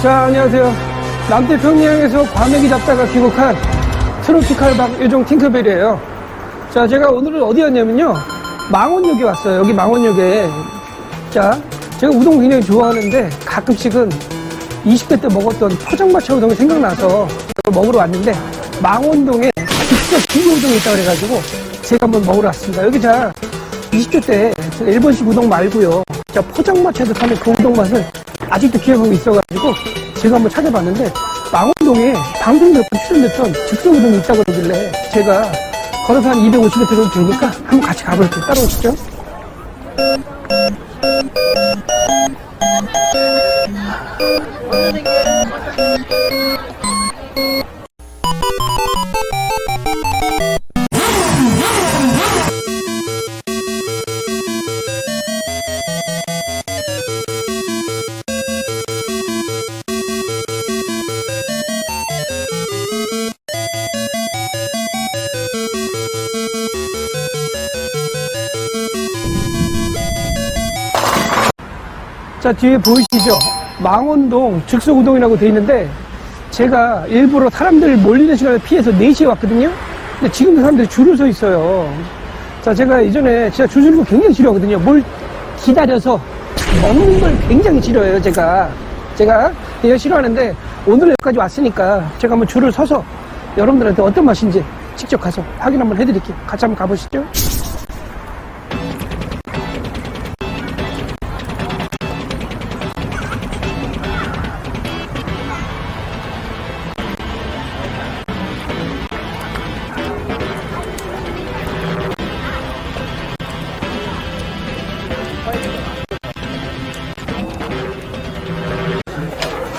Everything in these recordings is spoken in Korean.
자, 안녕하세요. 남태평양에서 과메기 잡다가 귀국한 트로피칼 박유종 팅커벨이에요. 자, 제가 오늘은 어디 왔냐면요, 망원역에 왔어요. 여기 망원역에. 자, 제가 우동 굉장히 좋아하는데 가끔씩은 20대 때 먹었던 포장마차 우동이 생각나서 먹으러 왔는데, 망원동에 진짜 기계 우동이 있다고 그래가지고 제가 한번 먹으러 왔습니다. 여기 자, 20대 때 일본식 우동 말고요, 자, 포장마차에서 파는 그 우동 맛을 아직도 기억하고 있어가지고 제가 한번 찾아봤는데, 망원동에 방송 몇 번 출연했던 즉석 우동이 있다고 그러길래 제가 걸어서 한 250m 정도 되니까 한번 같이 가볼게요. 따라오시죠. 자, 뒤에 보이시죠? 망원동 즉석우동이라고 되어 있는데, 제가 일부러 사람들 몰리는 시간을 피해서 4시에 왔거든요? 근데 지금도 사람들이 줄을 서 있어요. 자, 제가 이전에 진짜 줄 서는 거 굉장히 싫어하거든요. 뭘 기다려서 먹는 걸 굉장히 싫어해요, 제가 굉장히 싫어하는데, 오늘 여기까지 왔으니까 제가 한번 줄을 서서 여러분들한테 어떤 맛인지 직접 가서 확인 한번 해드릴게요. 같이 한번 가보시죠.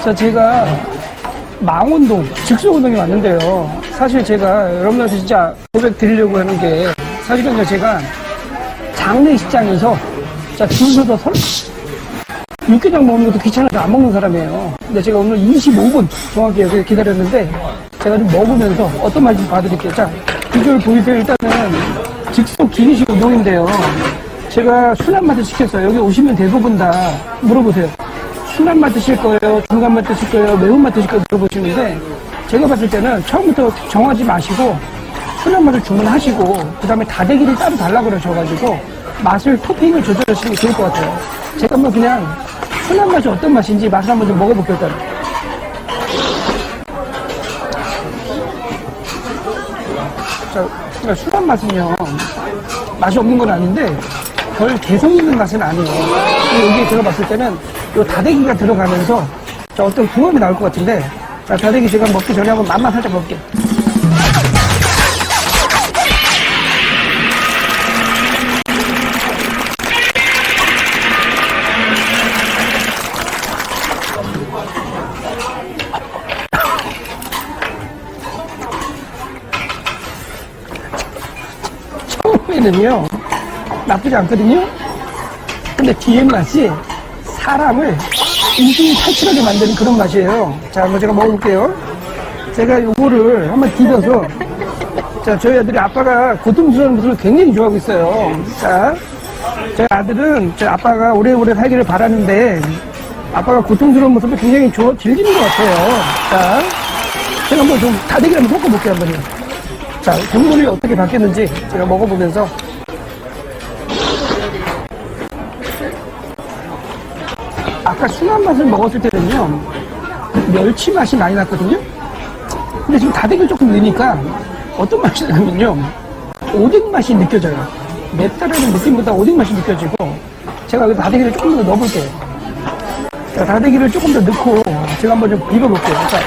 자, 제가 망원동 즉석우동에 왔는데요, 사실 제가 여러분들한테 진짜 고백 드리려고 하는 게, 사실은요, 제가 장례식장에서 줄 서서 육개장 먹는 것도 귀찮아서 안 먹는 사람이에요. 근데 제가 오늘 25분 정확히 여기 기다렸는데, 제가 좀 먹으면서 어떤 맛인지 봐드릴게요. 자, 비주얼 보이세요? 일단은 즉석 기니식 우동인데요, 제가 순한 맛을 시켰어요. 여기 오시면 대부분 다 물어보세요. 순한 맛 드실 거예요? 중간 맛 드실 거예요? 매운 맛 드실 거예요? 물어보시는데, 제가 봤을 때는 처음부터 정하지 마시고 순한 맛을 주문하시고 그 다음에 다대기를 따로 달라고 그러셔가지고 맛을 토핑을 조절하시는 게 좋을 것 같아요. 제가 한번 그냥 순한 맛이 어떤 맛인지 맛을 한번 좀 먹어볼게요. 일단 자, 순한 맛은요, 맛이 없는 건 아닌데 별 개성 있는 맛은 아니에요. 여기 제가 봤을 때는 요 다대기가 들어가면서 자, 어떤 궁합이 나올 것 같은데, 자, 다대기 제가 먹기 전에 한번 맛만 살짝 볼게요. 처음에는요 나쁘지 않거든요. 근데 뒤에 맛이 사람을 이중탈출하게 만드는 그런 맛이에요. 자, 한번 제가 먹어볼게요. 제가 요거를 한번 디뎌서, 자, 저희 아들이 아빠가 고통스러운 모습을 굉장히 좋아하고 있어요. 자, 저희 아들은 제 아빠가 오래오래 살기를 바라는데, 아빠가 고통스러운 모습을 굉장히 즐기는 것 같아요. 자, 제가 한번 좀 다대기를 한번 섞어볼게요, 한번요. 자, 국물이 어떻게 바뀌었는지 제가 먹어보면서. 아까 순한 맛을 먹었을 때는요, 멸치 맛이 많이 났거든요. 근데 지금 다대기를 조금 넣으니까 어떤 맛이 나냐면요, 오뎅 맛이 느껴져요. 맵다라는 느낌보다 오뎅 맛이 느껴지고, 제가 여기 다대기를 조금 더 넣어볼게요. 자, 다대기를 조금 더 넣고 제가 한번 좀 비벼볼게요. 자,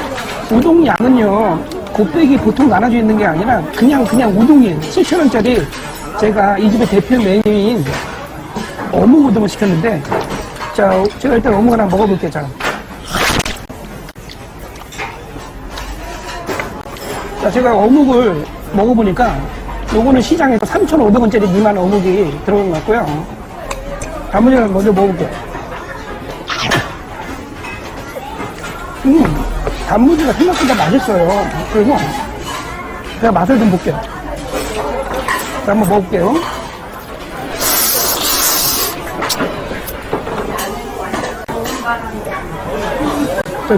우동 양은요, 곱빼기 보통 나눠져 있는 게 아니라 그냥 우동이에요. 7,000원짜리 제가 이 집의 대표 메뉴인 어묵 우동을 시켰는데, 자, 제가 일단 어묵 하나 먹어볼게요. 자, 제가 어묵을 먹어보니까 요거는 시장에서 3,500원짜리 미만 어묵이 들어간 것 같고요. 단무지를 먼저 먹어볼게요. 단무지가 생각보다 맛있어요. 그리고 제가 맛을 좀 볼게요. 자, 한번 먹어볼게요.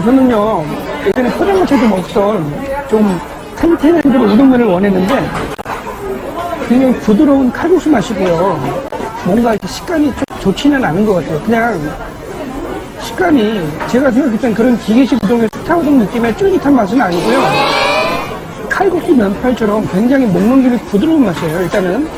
저는요, 예전에 포장마차도 먹던 좀 탱탱한 그런 우동면을 원했는데, 굉장히 부드러운 칼국수 맛이고요. 뭔가 이렇게 식감이 좀 좋지는 않은 것 같아요. 그냥 식감이 제가 생각했던 그런 기계식 우동의 수타우동 느낌의 쫄깃한 맛은 아니고요. 칼국수 면발처럼 굉장히 목 넘김이 부드러운 맛이에요. 일단은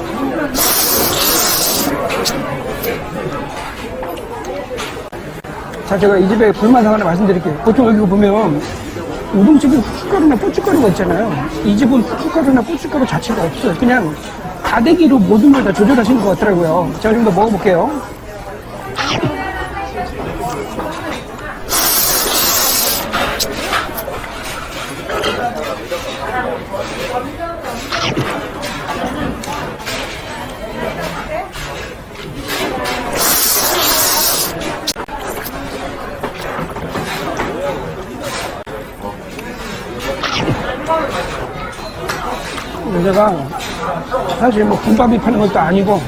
자, 제가 이 집의 불만상 하나 말씀드릴게요. 보통 여기 보면 우동집에 후춧가루나 고춧가루가 있잖아요. 이 집은 후춧가루나 고춧가루 자체가 없어요. 그냥 다대기로 모든 걸 다 조절하시는 것 같더라고요. 제가 좀 더 먹어볼게요. 제가 사실 뭐 김밥이 파는 것도 아니고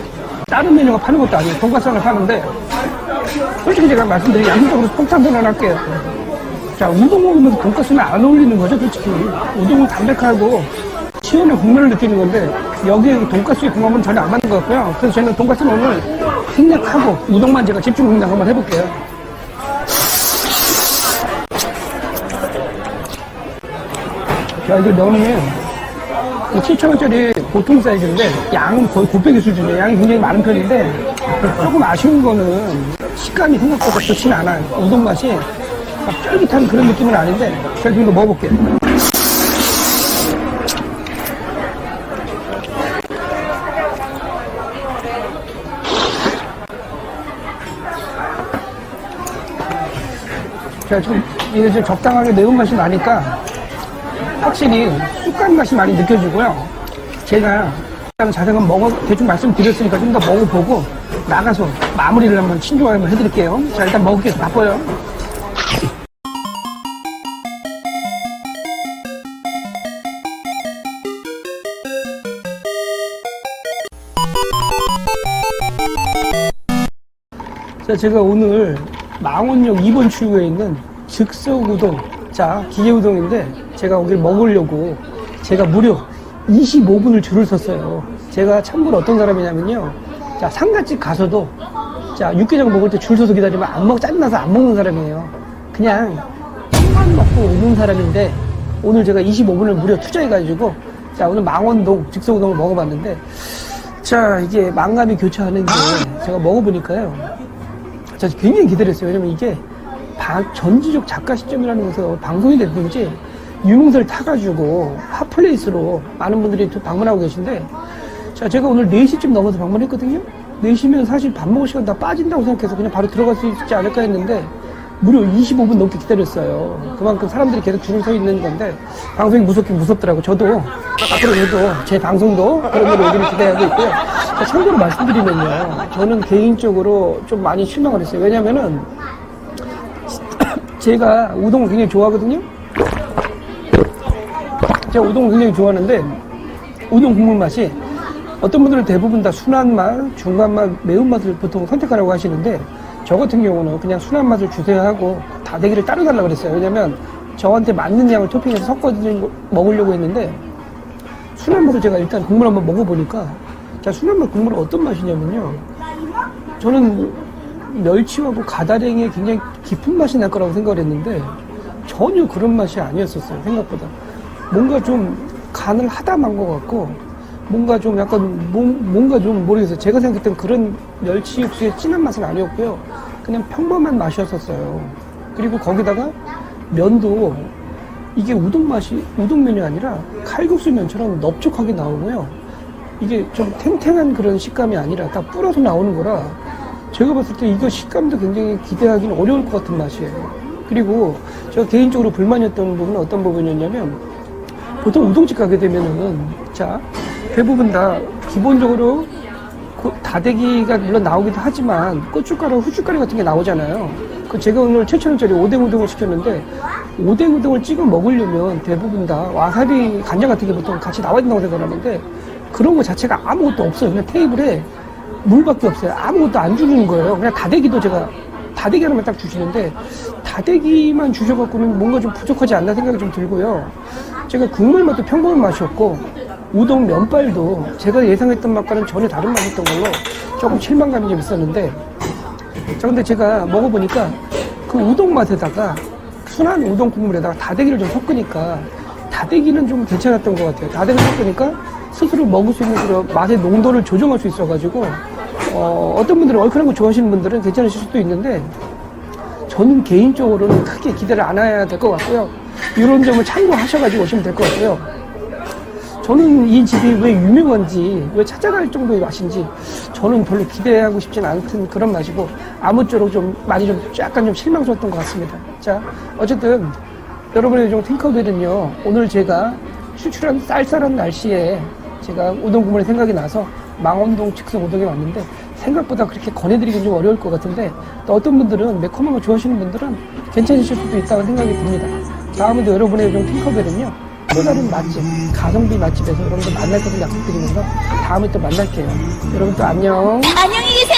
다른 메뉴가 파는 것도 아니고 돈가스 하나 파는데 솔직히 제가 말씀드린 양심적으로 폭탄 선언할게요. 자, 우동 먹으면서 돈가스는 안 어울리는 거죠, 솔직히. 우동은 담백하고 시원한 국물을 느끼는 건데 여기에 돈가스의 궁합은 전혀 안 맞는 것 같고요. 그래서 저는 돈가스는 오늘 생략하고 우동만 제가 집중 공략 한번 해볼게요. 자, 이게 면이 7,000원짜리 보통 사이즈인데 양은 거의 곱빼기 수준이에요. 양이 굉장히 많은 편인데 조금 아쉬운 거는 식감이 생각보다 좋지는 않아요. 우동 맛이 막 쫄깃한 그런 느낌은 아닌데 제가 지금 먹어볼게요. 제가 지금 이게 좀 적당하게 매운맛이 나니까 확실히 쑥간 맛이 많이 느껴지고요. 제가 일단 자세한 대충 말씀드렸으니까 좀 더 먹어보고 나가서 마무리를 한번 친조하게 한번 해드릴게요. 자, 일단 먹을게요. 바빠요. 자, 제가 오늘 망원역 2번 출구에 있는 즉석우동, 자, 기계우동인데 제가 거기를 먹으려고 제가 무려 25분을 줄을 섰어요. 제가 참고로 어떤 사람이냐면요, 자, 상가집 가서도 자, 육개장 먹을 때 줄 서서 기다리면 짜증나서 안 먹는 사람이에요. 그냥 떡만 먹고 오는 사람인데 오늘 제가 25분을 무려 투자해가지고 자, 오늘 망원동 즉석우동을 먹어봤는데 자, 이게 망감이 교차하는데 제가 먹어보니까요, 자, 굉장히 기다렸어요. 왜냐면 이게 전지적 작가 시점이라는 것에서 방송이 됐든지 유명세를 타가지고 핫플레이스로 많은 분들이 방문하고 계신데, 자, 제가 오늘 4시쯤 넘어서 방문했거든요. 4시면 사실 밥 먹을 시간 다 빠진다고 생각해서 그냥 바로 들어갈 수 있지 않을까 했는데 무려 25분 넘게 기다렸어요. 그만큼 사람들이 계속 줄을 서 있는 건데 방송이 무섭긴 무섭더라고요. 저도 앞으로 제 방송도 그런 걸로 요즘 기대하고 있고요. 자, 참고로 말씀드리면요, 저는 개인적으로 좀 많이 실망을 했어요. 왜냐면은 제가 우동을 굉장히 좋아하거든요. 제가 우동을 굉장히 좋아하는데 우동 국물 맛이 어떤 분들은 대부분 다 순한 맛, 중간 맛, 매운 맛을 보통 선택하라고 하시는데 저 같은 경우는 그냥 순한 맛을 주세요 하고 다대기를 따로 달라고 그랬어요. 왜냐면 저한테 맞는 양을 토핑해서 섞어 먹으려고 했는데 순한 맛을 제가 일단 국물 한번 먹어보니까, 자, 순한 맛 국물은 어떤 맛이냐면요, 저는 멸치하고 가다랭이의 굉장히 깊은 맛이 날 거라고 생각을 했는데 전혀 그런 맛이 아니었었어요. 생각보다 뭔가 좀 간을 하다 만 것 같고 뭔가 좀 약간 뭔가 좀 모르겠어요. 제가 생각했던 그런 멸치 육수의 진한 맛은 아니었고요. 그냥 평범한 맛이었었어요. 그리고 거기다가 면도 이게 우동면이 아니라 칼국수면처럼 넓적하게 나오고요. 이게 좀 탱탱한 그런 식감이 아니라 다 불어서 나오는 거라 제가 봤을 때 이거 식감도 굉장히 기대하기는 어려울 것 같은 맛이에요. 그리고 제가 개인적으로 불만이었던 부분은 어떤 부분이었냐면, 보통 우동집 가게 되면은 자, 대부분 다 기본적으로 다대기가 물론 나오기도 하지만 고춧가루, 후춧가루 같은 게 나오잖아요. 제가 오늘 7,000원짜리 오뎅 우동을 시켰는데 오뎅 우동을 찍어 먹으려면 대부분 다 와사비, 간장 같은 게 보통 같이 나와야 된다고 생각하는데 그런 거 자체가 아무것도 없어요. 그냥 테이블에 물밖에 없어요. 아무것도 안 주는 거예요. 그냥 다대기도 제가 다대기 하나만 딱 주시는데 다대기만 주셔갖고는 뭔가 좀 부족하지 않나 생각이 좀 들고요. 제가 국물 맛도 평범한 맛이었고, 우동 면발도 제가 예상했던 맛과는 전혀 다른 맛이었던 걸로 조금 실망감이 좀 있었는데, 자, 근데 제가 먹어보니까 그 우동 맛에다가 순한 우동 국물에다가 다대기를 좀 섞으니까 다대기는 좀 괜찮았던 것 같아요. 다대기를 섞으니까 스스로 먹을 수 있는 그런 맛의 농도를 조정할 수 있어가지고, 어떤 분들은 얼큰한 거 좋아하시는 분들은 괜찮으실 수도 있는데, 저는 개인적으로는 크게 기대를 안 해야 될 것 같고요. 이런 점을 참고하셔가지고 오시면 될 것 같고요. 저는 이 집이 왜 유명한지, 왜 찾아갈 정도의 맛인지, 저는 별로 기대하고 싶진 않던 그런 맛이고, 아무쪼록 좀 많이 좀 약간 좀 실망스러웠던 것 같습니다. 자, 어쨌든 여러분의 좀 팅커벨은요, 오늘 제가 출출한 쌀쌀한 날씨에 제가 우동 국물이 생각이 나서 망원동 즉석 우동에 왔는데, 생각보다 그렇게 권해드리긴 좀 어려울 것 같은데, 또 어떤 분들은 매콤한 거 좋아하시는 분들은 괜찮으실 수도 있다고 생각이 듭니다. 다음에도 여러분의 좀 팅커벨은요, 또 다른 맛집, 가성비 맛집에서 여러분들 만날 것을 약속드리면서 다음에 또 만날게요. 여러분 또 안녕. 안녕히 계세요.